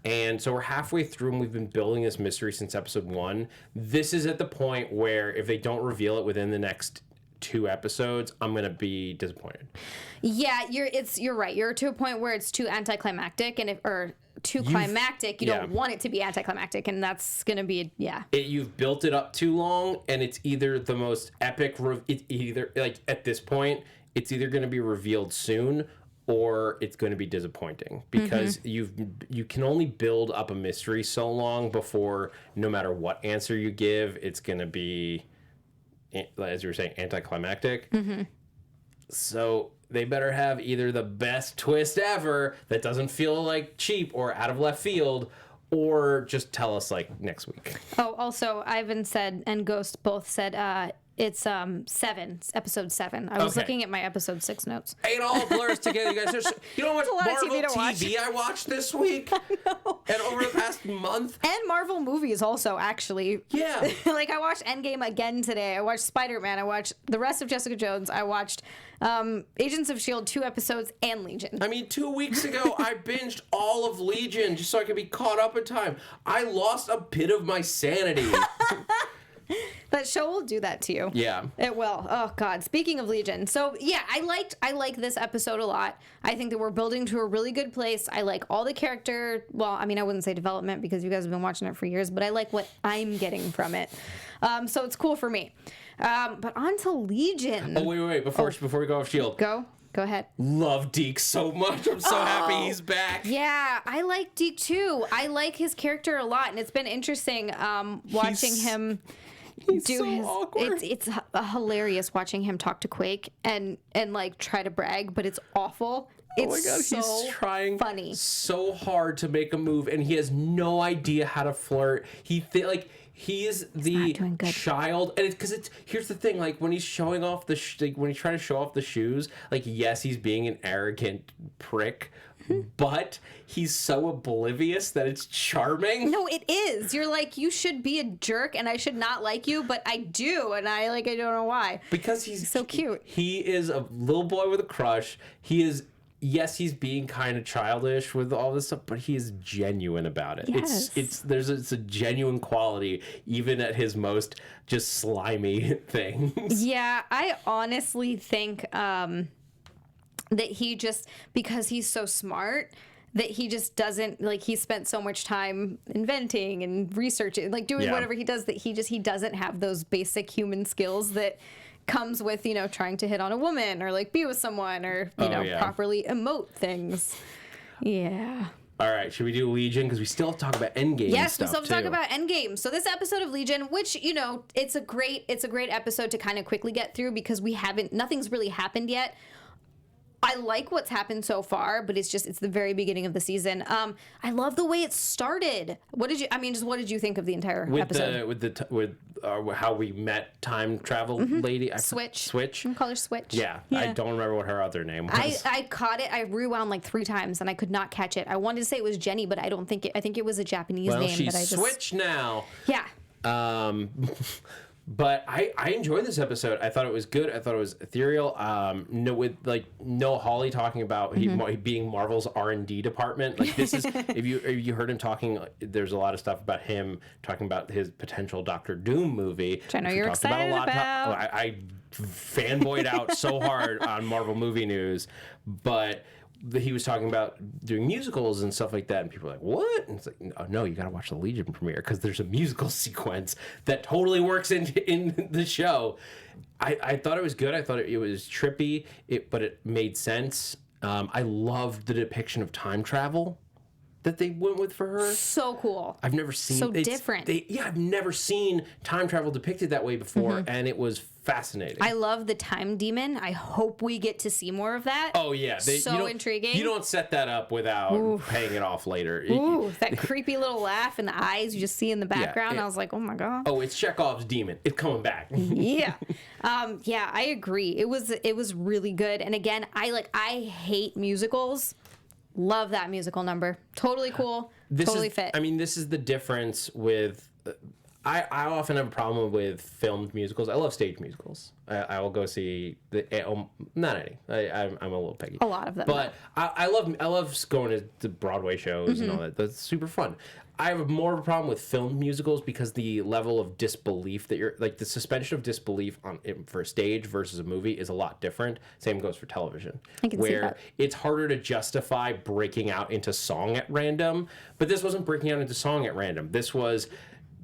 and so we're halfway through, and we've been building this mystery since episode 1. This is at the point where if they don't reveal it within the next 2 episodes, I'm going to be disappointed. Yeah, you're right. You're to a point where it's too anticlimactic, or too climactic. You don't want it to be anticlimactic, and that's going to be You've built it up too long, and it's either the most epic. It's either like at this point, it's either going to be revealed soon, or it's going to be disappointing because you can only build up a mystery so long before, no matter what answer you give, it's going to be, as you were saying, anticlimactic. So they better have either the best twist ever that doesn't feel like cheap or out of left field, or just tell us like next week. Oh, also, Ivan said and Ghost both said it's 7, episode 7. I was looking at my episode 6 notes. It all blurs together, you guys. You know how much Marvel TV I watched this week? I know. And over the past month? And Marvel movies also, actually. Yeah. Like, I watched Endgame again today. I watched Spider-Man. I watched the rest of Jessica Jones. I watched Agents of S.H.I.E.L.D. 2 episodes and Legion. I mean, 2 weeks ago, I binged all of Legion just so I could be caught up in time. I lost a bit of my sanity. That show will do that to you. Yeah. It will. Oh God. Speaking of Legion. So yeah, I like this episode a lot. I think that we're building to a really good place. I like all the character, well, I mean, I wouldn't say development because you guys have been watching it for years, but I like what I'm getting from it. So it's cool for me. But on to Legion. Oh, wait. Before we go off S.H.I.E.L.D. Go ahead. Love Deke so much. I'm so happy he's back. Yeah, I like Deke too. I like his character a lot, and it's been interesting watching him do his awkward. It's hilarious watching him talk to Quake and like try to brag, but it's awful. It's oh my God, so he's trying funny. So hard to make a move, and he has no idea how to flirt. He's the child, and it's here's the thing, like when he's showing off when he's trying to show off the shoes, like yes, he's being an arrogant prick, but he's so oblivious that it's charming. No, it is. You're like, you should be a jerk and I should not like you, but I do, and I don't know why. Because he's so cute. He is a little boy with a crush. Yes, he's being kind of childish with all this stuff, but he is genuine about it. Yes. It's a genuine quality, even at his most just slimy things. Yeah, I honestly think that he just, because he's so smart, that he just doesn't, like, he spent so much time inventing and researching, like doing whatever he does, that he doesn't have those basic human skills that comes with, trying to hit on a woman or like be with someone or, properly emote things. Yeah. All right, should we do Legion? Because we still have to talk about Endgame. Yes, we still have to talk about Endgame. So this episode of Legion, which, it's a great episode to kind of quickly get through because nothing's really happened yet. I like what's happened so far, but it's the very beginning of the season. I love the way it started. What did you think of the entire episode? With how we met time travel lady? Switch. I'm call her Switch. Yeah, I don't remember what her other name was. I caught it. I rewound like 3 times and I could not catch it. I wanted to say it was Jenny, but I don't think it. I think it was a Japanese name. She's that I just... Switch now. Yeah. But I enjoyed this episode. I thought it was good. I thought it was ethereal. No Holly talking about he being Marvel's R&D department. Like this is if you heard him talking, there's a lot of stuff about him talking about his potential Doctor Doom movie. Which I know you're excited about. I fanboyed out so hard on Marvel movie news, but he was talking about doing musicals and stuff like that, and people were like, what? And it's like, oh, no, you gotta watch the Legion premiere because there's a musical sequence that totally works in the show. I thought it was good. I thought it was trippy, but it made sense. I loved the depiction of time travel that they went with for her. So cool. I've never seen so different. I've never seen time travel depicted that way before, and it was fascinating. I love the time demon. I hope we get to see more of that. Oh yeah, so intriguing. You don't set that up without paying it off later. Ooh, that creepy little laugh and the eyes you just see in the background. I was like, oh my God. Oh, it's Chekhov's demon. It's coming back. Yeah. Yeah, I agree. It was really good. And again, I hate musicals. Love that musical number. Totally cool. Totally fit. I mean, this is the difference with... I often have a problem with filmed musicals. I love stage musicals. I will go see not any. I'm a little peggy. A lot of them. But I love going to Broadway shows and all that. That's super fun. I have more of a problem with filmed musicals because the level of disbelief that you're like the suspension of disbelief for a stage versus a movie is a lot different. Same goes for television, I can see that. It's harder to justify breaking out into song at random. But this wasn't breaking out into song at random. This was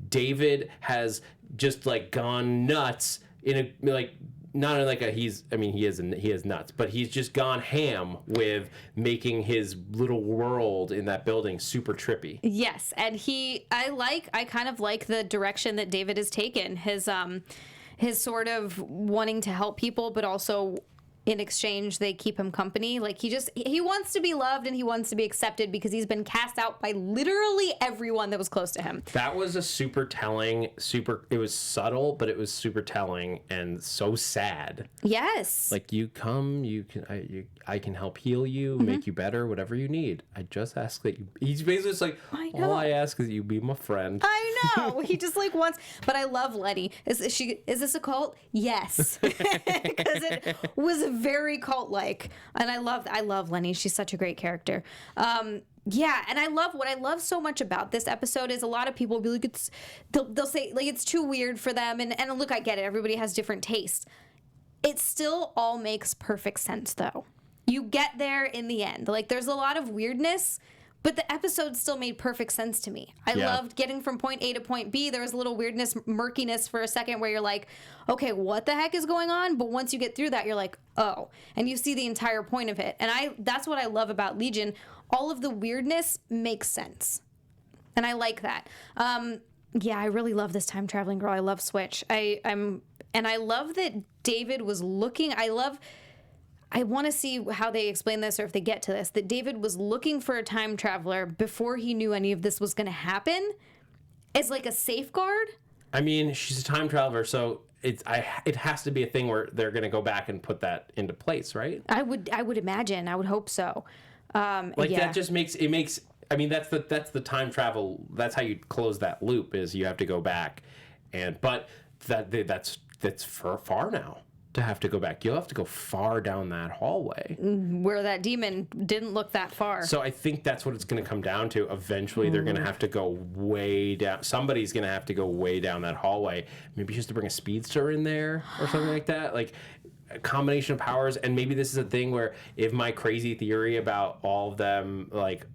David has just like gone nuts in a like. Not in like he is nuts, but he's just gone ham with making his little world in that building super trippy. Yes, and I kind of like the direction that David has taken. His sort of wanting to help people, but also in exchange they keep him company. Like he wants to be loved and he wants to be accepted because he's been cast out by literally everyone that was close to him. That was a super telling, it was subtle, but it was super telling and so sad. Yes. Like I can help heal you, make you better, whatever you need. I just ask that he's basically just like, all I ask is you be my friend. I know. He just like wants, but I love Letty. Is this a cult? Yes. Because it was very cult-like, and I love Lenny. She's such a great character. Yeah, and what I love so much about this episode is a lot of people will be like, they'll say like it's too weird for them, and look, I get it. Everybody has different tastes. It still all makes perfect sense, though. You get there in the end. Like there's a lot of weirdness, but the episode still made perfect sense to me. I loved getting from point A to point B. There was a little weirdness, murkiness for a second where you're like, okay, what the heck is going on? But once you get through that, you're like, oh. And you see the entire point of it. And that's what I love about Legion. All of the weirdness makes sense. And I like that. Yeah, I really love this time traveling girl. I love Switch. I love that David was looking. I want to see how they explain this or if they get to this, that David was looking for a time traveler before he knew any of this was going to happen as like a safeguard. I mean, she's a time traveler, so it has to be a thing where they're going to go back and put that into place, right? I would imagine. I would hope so. That just makes. I mean, that's the time travel. That's how you close that loop. Is you have to go back, but that's far now. To have to go back, you'll have to go far down that hallway where that demon didn't look that far. So I think that's what it's going to come down to. Eventually, they're going to have to go way down. Somebody's going to have to go way down that hallway. Maybe just to bring a speedster in there or something like that. Like a combination of powers. And maybe this is a thing where if my crazy theory about all of them, like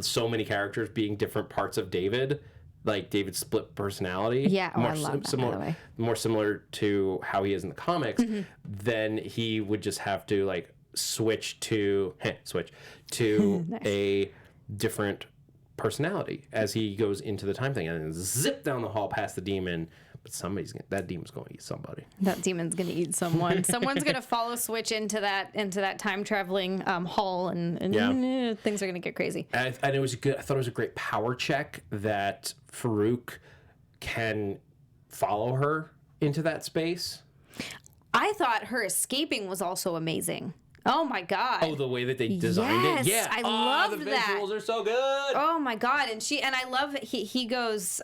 so many characters being different parts of David. Like David's split personality, I love that, by the way. More similar to how he is in the comics, then he would just have to like switch to nice. A different personality as he goes into the time thing and then zip down the hall past the demon. But that demon's going to eat somebody. That demon's going to eat someone. Someone's going to follow Switch into that time traveling hall, and things are going to get crazy. And it was good. I thought it was a great power check that Farouk can follow her into that space. I thought her escaping was also amazing. Oh my God. Oh, the way that they designed it? Yeah. I loved that. The visuals are so good. Oh my God. And I love it. He goes,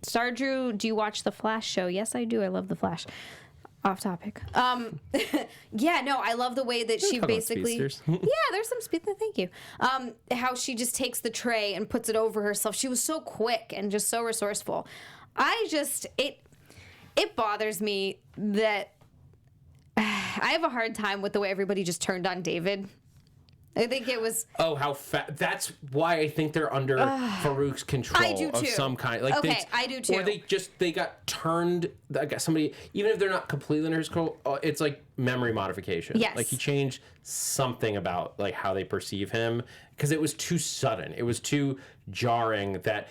Star Drew, do you watch the Flash show? Yes, I do. I love the Flash. Off topic. Yeah, no, I love the way that she basically, there's some speed. Thank you. How she just takes the tray and puts it over herself. She was so quick and just so resourceful. It bothers me that I have a hard time with the way everybody just turned on David. I think it was... Oh, how fast. That's why I think they're under Farouk's control I do too. Of some kind. Like I do too. Or they got turned... I guess somebody... Even if they're not completely under his control, it's like memory modification. Yes. Like he changed something about like how they perceive him because it was too sudden. It was too jarring that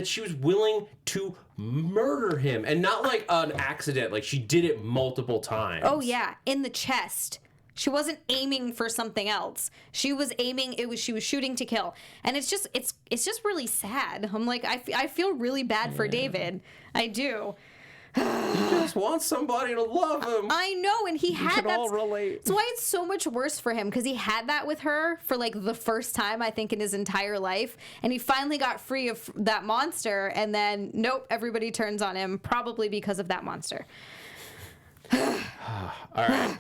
she was willing to murder him and not like an accident. Like she did it multiple times. Oh yeah, in the chest. She wasn't aiming for something else. She was aiming. She was shooting to kill, and it's just really sad. I'm like, I feel really bad for David. I do. He just wants somebody to love him. I know, and he had can that. all relate. That's why it's so much worse for him, because he had that with her for like the first time, I think, in his entire life, and he finally got free of that monster, and then nope, everybody turns on him, probably because of that monster. All right.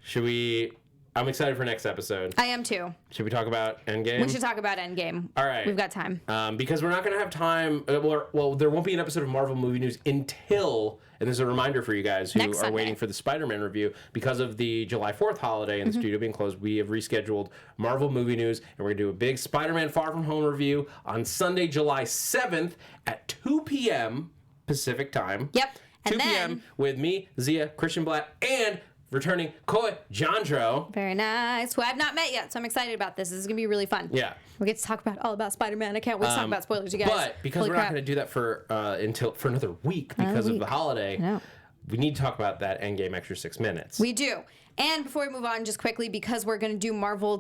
Should we... I'm excited for next episode. I am too. Should we talk about Endgame? We should talk about Endgame. All right. We've got time. Because we're not going to have time... well, there won't be an episode of Marvel Movie News until... And there's a reminder for you guys who Next are Sunday. waiting for the Spider-Man review. Because of the July 4th holiday and the studio being closed, we have rescheduled Marvel Movie News, and we're going to do a big Spider-Man Far From Home review on Sunday, July 7th at 2 p.m. Pacific time. Yep. 2 And p.m. then... with me, Xia, Christian Bladt, and returning Koi Jandro. Very nice. Who I've not met yet, so I'm excited about this. This is going to be really fun. Yeah. We get to talk all about Spider-Man. I can't wait to talk about spoilers, you guys. But because Holy we're crap. not going to do that for another week because of the holiday, No. we need to talk about that Endgame extra 6 minutes. We do. And before we move on, just quickly, because we're going to do Marvel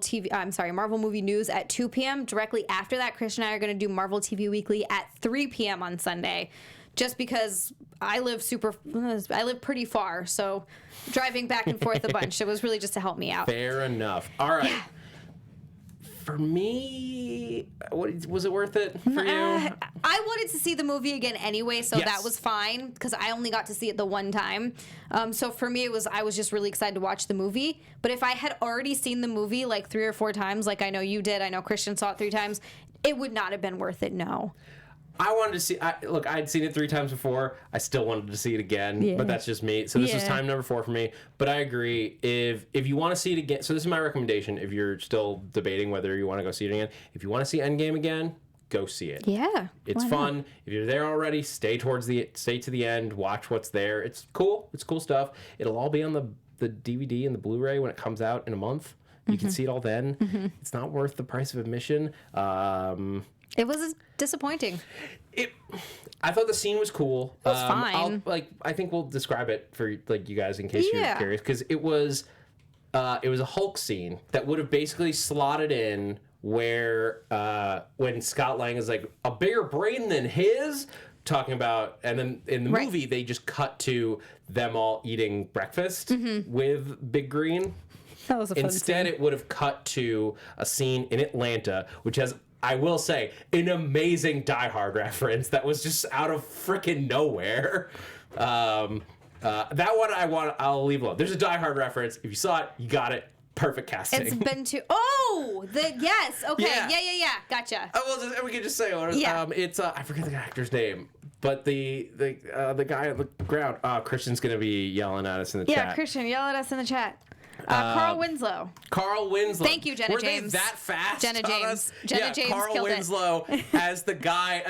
Movie News at 2 p.m. Directly after that, Chris and I are going to do Marvel TV Weekly at 3 p.m. on Sunday. Just because I live pretty far, so driving back and forth a bunch. It was really just to help me out. Fair enough. All right. Yeah. For me, was it worth it for you? I wanted to see the movie again anyway, so Yes. that was fine because I only got to see it the one time. So for me, I was just really excited to watch the movie. But if I had already seen the movie like 3 or 4 times, like I know you did, I know Christian saw it 3 times, it would not have been worth it. No. I wanted to see. Look, I'd seen it 3 times before. I still wanted to see it again, Yeah. but that's just me. So this was Yeah. time number 4 for me. But I agree. If you want to see it again, so this is my recommendation. If you're still debating whether you want to go see it again, if you want to see Endgame again, go see it. Yeah. It's why fun. not? If you're there already, stay to the end. Watch what's there. It's cool. It's cool stuff. It'll all be on the DVD and the Blu-ray when it comes out in a month. You can see it all then. It's not worth the price of admission. It was disappointing. I thought the scene was cool. It was fine. I think we'll describe it for like you guys in case you're Yeah. curious, because it was a Hulk scene that would have basically slotted in where when Scott Lang is like a bigger brain than his, talking about, and then in the Right. movie they just cut to them all eating breakfast with Big Green. That was a fun Instead, scene. it would have cut to a scene in Atlanta, which has, I will say, an amazing Die Hard reference that was just out of freaking nowhere. That one I'll leave alone. There's a Die Hard reference. If you saw it, you got it. Perfect casting. It's been too. Oh, yes. Okay. Yeah. Yeah. Gotcha. We can just say it. Yeah. It's I forget the actor's name, but the guy on the ground. Christian's gonna be yelling at us in the Yeah, chat. Christian, yell at us in the chat. Carl Winslow. Carl Winslow. Thank you, Jenna Were James. they that fast? Jenna on James. us? Jenna James Carl killed it. Winslow as the guy,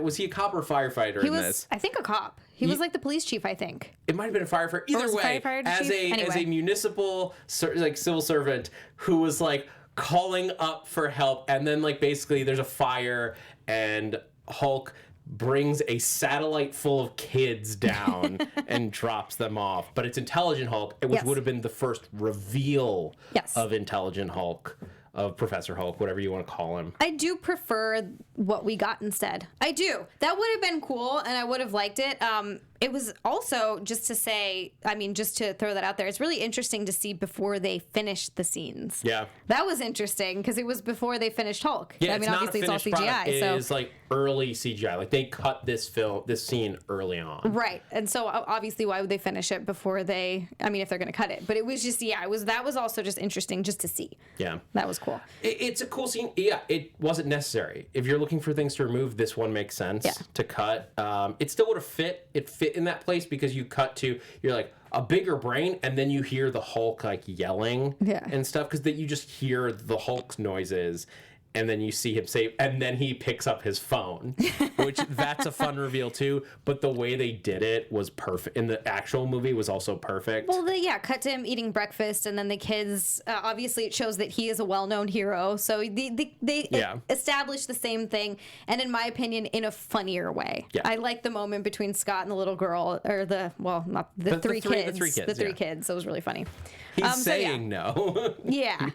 was he a cop or firefighter He in was, this? I think, a cop. He was like the police chief, I think. It might have been a firefighter. Either was a way, firefighter as chief? a Anyway. municipal civil servant who was like calling up for help, and then like basically there's a fire and Hulk brings a satellite full of kids down and drops them off. But it's Intelligent Hulk, which Yes. would have been the first reveal Yes. of Intelligent Hulk, of Professor Hulk, whatever you want to call him. I do prefer what we got instead. I do. That would have been cool, and I would have liked it. It was also, just to say, just to throw that out there, it's really interesting to see before they finished the scenes. Yeah. That was interesting, because it was before they finished Hulk. Yeah, Obviously it's all finished CGI. product. It so is like early CGI. Like they cut this scene early on. Right. And so obviously why would they finish it before if they're going to cut it. But it was just, that was also just interesting just to see. Yeah. That was cool. It's a cool scene. Yeah, it wasn't necessary. If you're looking for things to remove, this one makes sense to cut. It still would have fit. It fit in that place because you cut to, you're like, a bigger brain, and then you hear the Hulk like yelling and stuff, because you just hear the Hulk's noises. And then you see him say, and then he picks up his phone, which that's a fun reveal too. But the way they did it was perfect. In the actual movie was also perfect. Well, cut to him eating breakfast, and then the kids, obviously it shows that he is a well-known hero. So they establish the same thing, and in my opinion, in a funnier way. Yeah. I like the moment between Scott and the little girl, or the three kids. The three kids. So it was really funny. He's saying no. Yeah.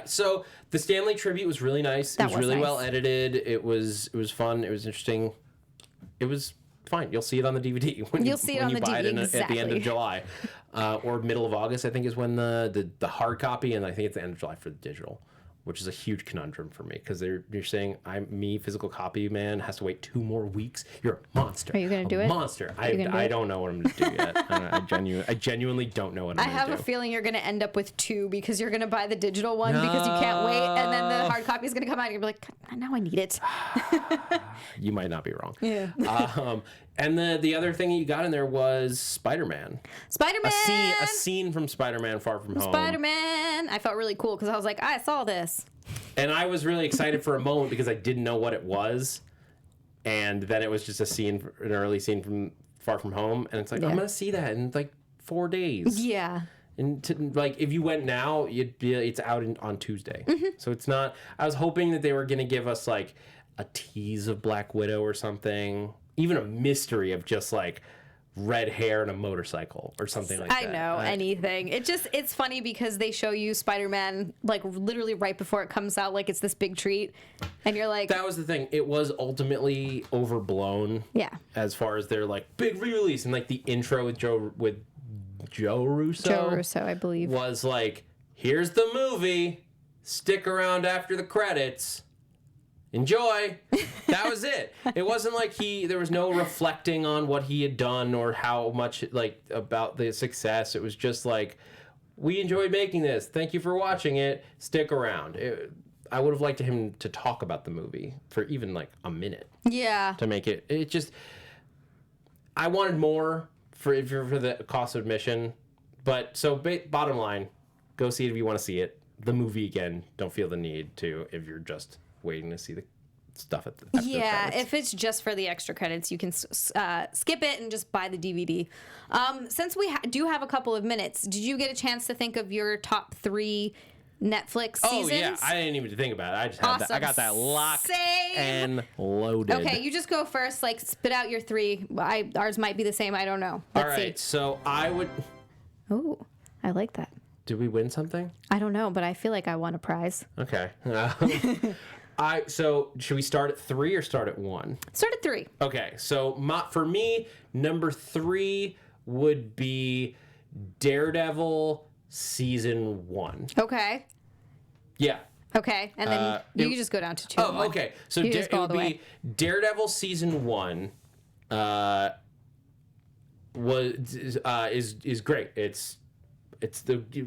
So the Stanley tribute was really nice. It was really nice. well edited. It was fun. It was interesting. It was fine. You'll see it on the DVD when You'll see it when on you the buy DVD, it at the end of exactly. July, or middle of August. I think is when the hard copy, and I think it's the end of July for the digital, which is a huge conundrum for me because you're saying physical copy man has to wait 2 more weeks. You're a monster. Are you gonna do it? Monster. you gonna do I it? don't know what I'm gonna do yet. I genuinely don't know what I'm I gonna have do. a feeling you're going to end up with 2 because you're going to buy the digital one because you can't wait, and then the hard copy is going to come out and you're going to be like, now I need it. You might not be wrong. Yeah. And the other thing you got in there was Spider-Man. Spider-Man! A scene from Spider-Man Far From Home. Spider-Man! I felt really cool because I was like, I saw this. And I was really excited for a moment because I didn't know what it was. And then it was just an early scene from Far From Home. And it's like, Yeah. I'm going to see that in like 4 days. Yeah. And like, if you went now, it's out on Tuesday. So it's not. I was hoping that they were going to give us like a tease of Black Widow or something, even a mystery of just like red hair and a motorcycle or something like that. I know, anything. It's funny because they show you Spider-Man like literally right before it comes out, like it's this big treat, and you're like, That was the thing. It was ultimately overblown. Yeah. As far as their like big re-release, and like the intro with Joe Russo. Joe Russo, I believe. Was like, here's the movie. Stick around after the credits. Enjoy. That was it. It wasn't like there was no reflecting on what he had done or how much like about the success. It was just like, we enjoyed making this. Thank you for watching it. Stick around. I would have liked him to talk about the movie for even like a minute Yeah. to make it. It just, I wanted more for the cost of admission. But so bottom line, go see it if you want to see it. The movie again, don't feel the need to if you're just waiting to see the stuff at the after the credits. If it's just for the extra credits, you can skip it and just buy the DVD. Since we do have a couple of minutes, did you get a chance to think of your top 3 Netflix seasons? Oh yeah, I didn't even think about it. I just had that. I got that locked Same. and loaded. Okay, you just go first. Like, spit out your 3. Ours might be the same. I don't know. All Let's right, see. so I would. Oh, I like that. Did we win something? I don't know, but I feel like I won a prize. Okay. So should we start at 3 or start at 1? Start at 3. Okay, so for me, number 3 would be Daredevil season 1. Okay. Yeah. Okay, and then you can just go down to 2. and 1. Okay. So You just it go all would the be way. Daredevil season 1. Is great. It's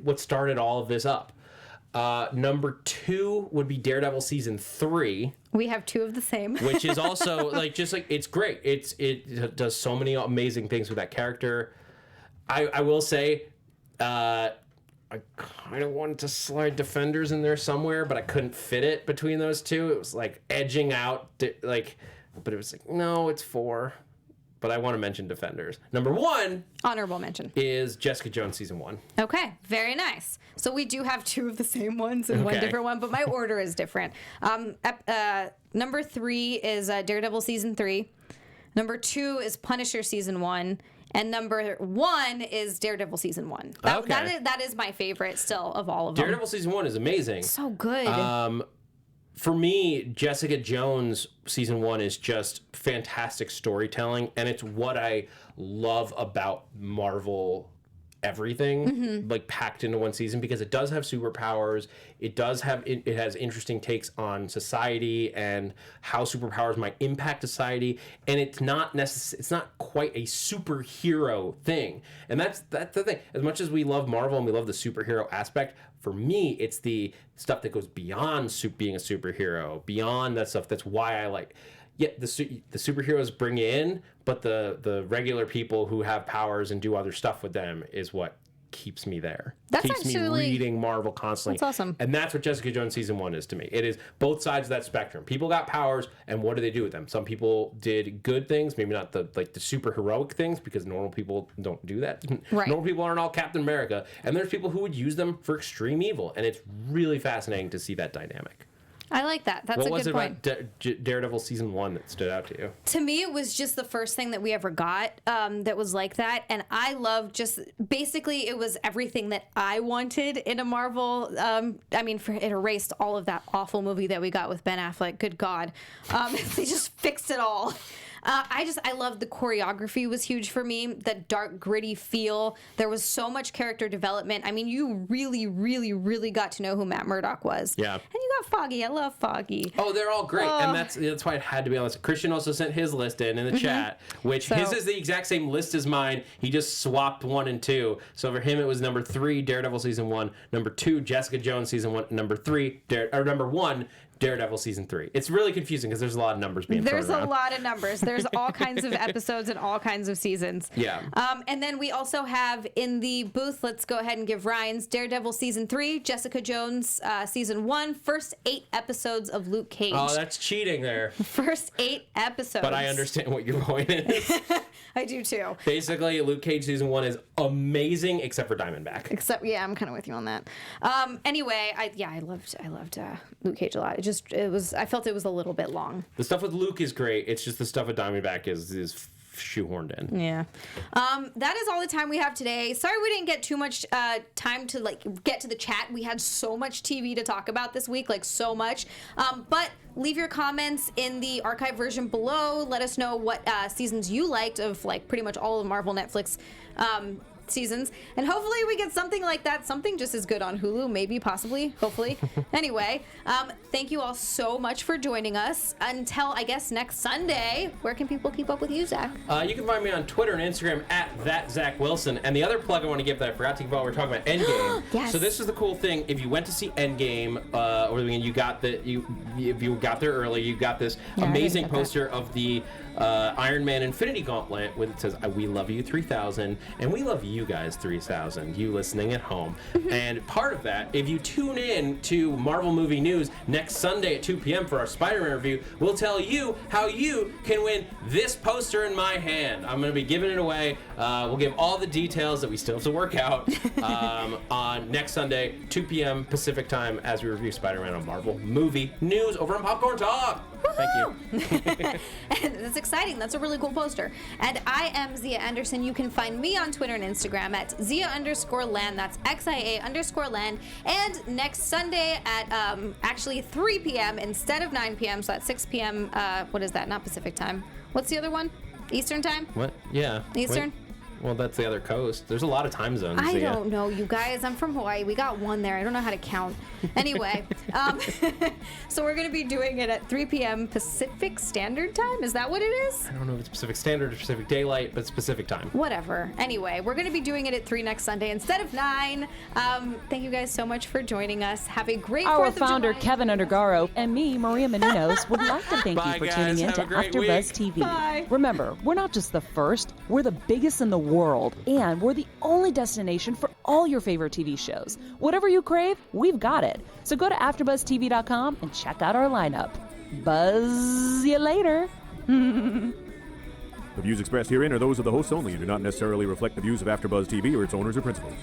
what started all of this up. Number 2 would be Daredevil season 3, We have 2 of the same. which is also it's great. It does so many amazing things with that character. I will say, I kind of wanted to slide Defenders in there somewhere, but I couldn't fit it between those 2. It was like edging out, but it was like, no, it's 4. But I want to mention Defenders. Number 1 Honorable mention. is Jessica Jones season 1. Okay, very nice. So we do have 2 of the same ones and one Okay. different one, but my order is different. Number 3 is Daredevil season 3. Number 2 is Punisher season 1. And number 1 is Daredevil season 1. Okay. That is my favorite still of all of them. Daredevil season 1 is amazing. So good. For me, Jessica Jones season 1 is just fantastic storytelling, and it's what I love about Marvel everything, like packed into one season, because it does have superpowers. It has interesting takes on society and how superpowers might impact society, and it's not quite a superhero thing. And that's the thing. As much as we love Marvel and we love the superhero aspect, for me, it's the stuff that goes beyond being a superhero, beyond that stuff. That's why I like. Yeah, the superheroes bring you in, but the regular people who have powers and do other stuff with them is what keeps me there. That's keeps me actually- reading Marvel constantly. That's awesome. And that's what Jessica Jones season 1 is to me. It is both sides of that spectrum. People got powers, and what do they do with them? Some people did good things, maybe not the super heroic things, because normal people don't do that. Right. Normal people aren't all Captain America, and there's people who would use them for extreme evil, and it's really fascinating to see that dynamic. I like that. That's What a was good it point. about Daredevil season 1 that stood out to you? To me, it was just the first thing that we ever got that was like that. And I loved basically it was everything that I wanted in a Marvel. It erased all of that awful movie that we got with Ben Affleck. Good God. They just fixed it all. I love the choreography was huge for me. That dark, gritty feel. There was so much character development. I mean, you really, really, really got to know who Matt Murdock was. Yeah. And you got Foggy. I love Foggy. Oh, they're all great, and that's why it had to be on this. Christian also sent his list in the chat, which his is the exact same list as mine. He just swapped 1 and 2. So for him, it was number 3, Daredevil season 1, number 2, Jessica Jones season 1, number 3, number 1. Daredevil season 3. It's really confusing because there's a lot of numbers being thrown around. There's a lot of numbers. There's all kinds of episodes and all kinds of seasons. Yeah. And then we also have in the booth, let's go ahead and give Ryan's Daredevil season 3, Jessica Jones season 1, first 8 episodes of Luke Cage. Oh, that's cheating there. First 8 episodes. But I understand what your point is. I do too. Basically, Luke Cage season 1 is amazing, except for Diamondback. Except, yeah, I'm kind of with you on that. Anyway, I loved Luke Cage a lot. I felt it was a little bit long. The stuff with Luke is great. It's just the stuff with Diamondback is shoehorned in. Yeah. That is all the time we have today. Sorry we didn't get too much time to get to the chat. We had so much TV to talk about this week, so much. But leave your comments in the archive version below. Let us know what seasons you liked of pretty much all of Marvel Netflix seasons, and hopefully we get something like that, something just as good on Hulu, maybe, possibly, hopefully. Anyway, thank you all so much for joining us. Until, I guess, next Sunday, where can people keep up with you, Zach? You can find me on Twitter and Instagram at @ThatZachWilson. And the other plug I want to give that I forgot to give while we're talking about Endgame. Yes. So this is the cool thing. If you went to see Endgame, or you got if you got there early, you got this amazing poster of the Iron Man Infinity Gauntlet, where it says, "We love you 3000, and we love you guys 3000." You listening at home. And part of that, if you tune in to Marvel Movie News next Sunday at 2 p.m. for our Spider-Man review, we'll tell you how you can win this poster in my hand. I'm going to be giving it away. We'll give all the details that we still have to work out on next Sunday, 2 p.m. Pacific time, as we review Spider-Man on Marvel Movie News over on Popcorn Talk. Thank you. And that's exciting. That's a really cool poster. And I am Xia Anderson. You can find me on Twitter and Instagram at Xia_Land. That's XIA_Land. And next Sunday at actually 3 p.m. instead of 9 p.m. So at 6 p.m. What is that? Not Pacific time. What's the other one? Eastern time? What? Yeah. Eastern? Wait. Well, that's the other coast. There's a lot of time zones. I don't know, you guys. I'm from Hawaii. We got one there. I don't know how to count. Anyway, so we're going to be doing it at 3 p.m. Pacific Standard Time. Is that what it is? I don't know if it's Pacific Standard or Pacific Daylight, but it's Pacific time. Whatever. Anyway, we're going to be doing it at 3 next Sunday instead of 9. Thank you guys so much for joining us. Have a great 4th Our of founder, July. Kevin Undergaro, and me, Maria Menounos, would like to thank Bye, you for guys. tuning in Have to a great AfterBuzz week. TV. Bye. Remember, we're not just the first, we're the biggest in the world, and we're the only destination for all your favorite TV shows. Whatever you crave, we've got it. So go to AfterBuzzTV.com and check out our lineup. Buzz you later. The views expressed herein are those of the hosts only and do not necessarily reflect the views of AfterBuzz TV or its owners or principals.